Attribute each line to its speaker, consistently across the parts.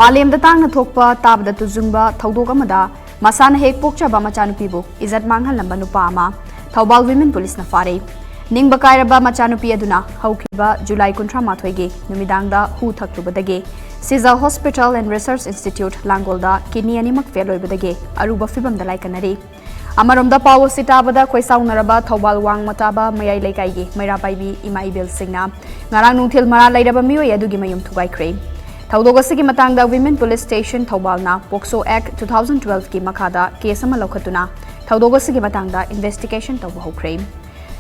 Speaker 1: Malemda tangna thokpa tabda tuzungba thaudok amada masana Hek Pokchaba Machanupi bu Ejat Manghallamba Mapa Thoubal Women Police na fare ningba kairaba Machanupi aduna haukiba July 13 ge numidangda hu thaklubadage Siza Hospital and Research Institute Langolda kidney animak feloibadage aruba fibam dalai kanari Amaromda pawo sitabada khoisaunaraba Thoubal wang mataba mayai leikaigi maira paibi ima ibel singna ngarang nungthil mara lairaba mioi adugi mayum thugai kre Thaudogasi ki matangda Women Police Station Thoubal na Poxo Act 2012 ki makhada case ama lokhatuna Thaudogasi ki matangda investigation tawba hokre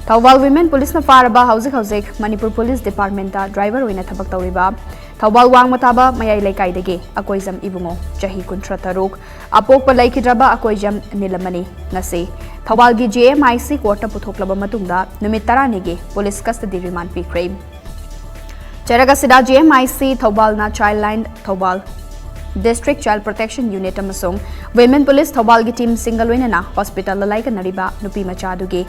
Speaker 1: Thoubal Women Police na faraba hauzik Manipur Police Department ta driver oina thabak tawriba Thoubal wang mataba mayai laikai dege akoizam ibungo chahi 13 apokpa laikhidraba akoizam nilamani ngase Thoubal gi JMIC court na puthoklaba matungda numit 10 ge police custody remand pikre Cheragasida JMIC Thoubal na Childline Thoubal District Child Protection Unit amasong Women Police Thoubal gi team single wina na hospital la laika nariba nupi macha duge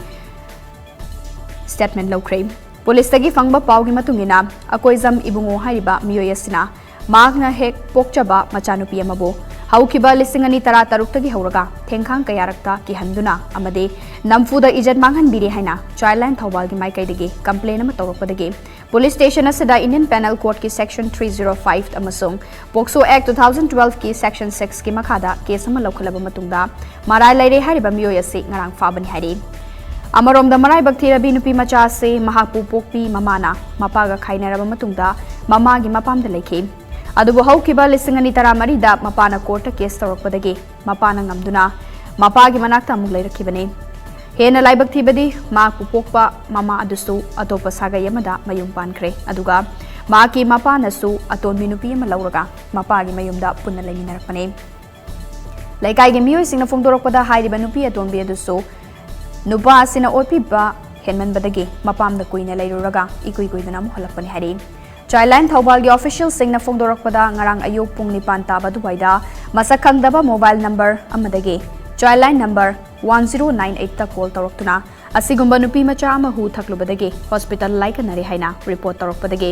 Speaker 1: statement lokre police tagi fangba pawgi matungina akoizam ibungo hariba miyoyasina magna Hek Pokchaba Machanupi amabo haukiba lisingani tara taruktagi hauraga thengkhang kayarakta ki handuna amade namfuda ijat manghanbiri haina Childline Thoubal gi maikai dege complaint ama tawrapadage Police Station asida Indian Penal Code ki Section 305 amasung Poxo Act 2012 ki Section 6 ki makhada case ama lokhalaba matungda marai laire hariba miyoy ase ngarang fabani hari Amaromda marai bakthirabi nupi macha se mahapu pokpi mamana mapaga khainaraba matungda mamagi mapamda lekhe adubu haukiba lisingani tara marida mapana court case tawrakpadage mapana ngamduna mapagi manakta amuk leirakibane Hena laibak thibadi ma pupokpa mama adusu atopa saga yamada mayum pankre aduga ma ki mapa nasu aton minupi ama lauraga mapa gi mayumda punna leminarakpane laikai gi miyoi singna phongdorokpada hairiba nupi aton bi adusu nupa asina opiba henman badage mapam da kuina leiruraga ikui kuidana mu halakpani hari Childline Thoubal gi official singna phongdorokpada ngarang ayuk pung 9 taba dubaida masakhangdaba mobile number amadage Childline number 1098 ta call tawraktuna asigumba nupi macha ama hu thaklubadage hospital laika nare haina report tawrakpadage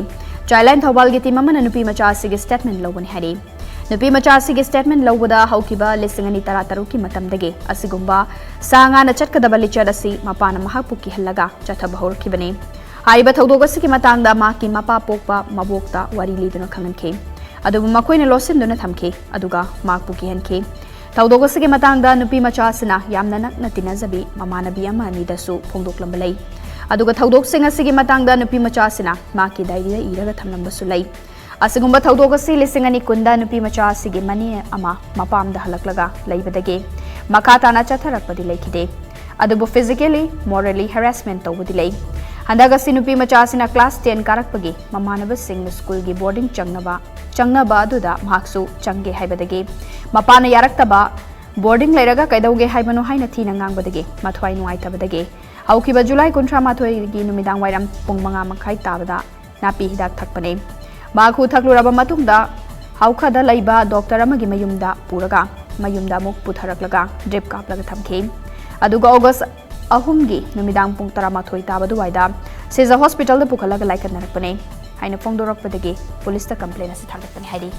Speaker 1: Childline Thoubal gi team amana nupi macha asigi statement lobani hari nupi macha asigi statement lobada haukiba lisingani tara taruki matamdage asigumba sanga na chatkadaba lichar asi mapana mahapu ki hallaga chathaba horkibane haiba thaudogasi ki matangda ma ki mapa pokpa mabokta wari liduna khanganke adubu makoina losinduna thamke aduga makpu ki hanke Thaudogasi ki matangda nupi macha sina yamna nakna tinazabi mamanabi ama nidasu phongdoklamba lei aduga thaudok singa sigi matangda nupi macha sina ma ki diary da iraga thamlamba su lei asigumba thaudogasi lisingani kunda nupi macha sigi mani ama mapamda halaklaga leibadage makata na chatharakpadi lekhide adubu physically morally harassment tawbudi lei handagasi nupi macha sina class 10 karakpagi mamanaba sing school gi boarding changnaba aduda mahaksu changge haibadage mapana yaraktaba boarding leiraga kaidauge haibano haina thina ngangbadage mathwai nuai tabadage haukiba July 13 gi numidang wairam pung manga makhai tabada napi hidak thakpane makhu thakluraba matungda haukhada laiba doctor amagi mayumda puraga mayumda muk putharaklaga drip kaplaga thamke aduga August 3 gi numidang pung 13 tabadu waida Siza Hospital da pukhalaga laikanarakpane haina phongdorakpadage police ta complaint asi thagatpani hairi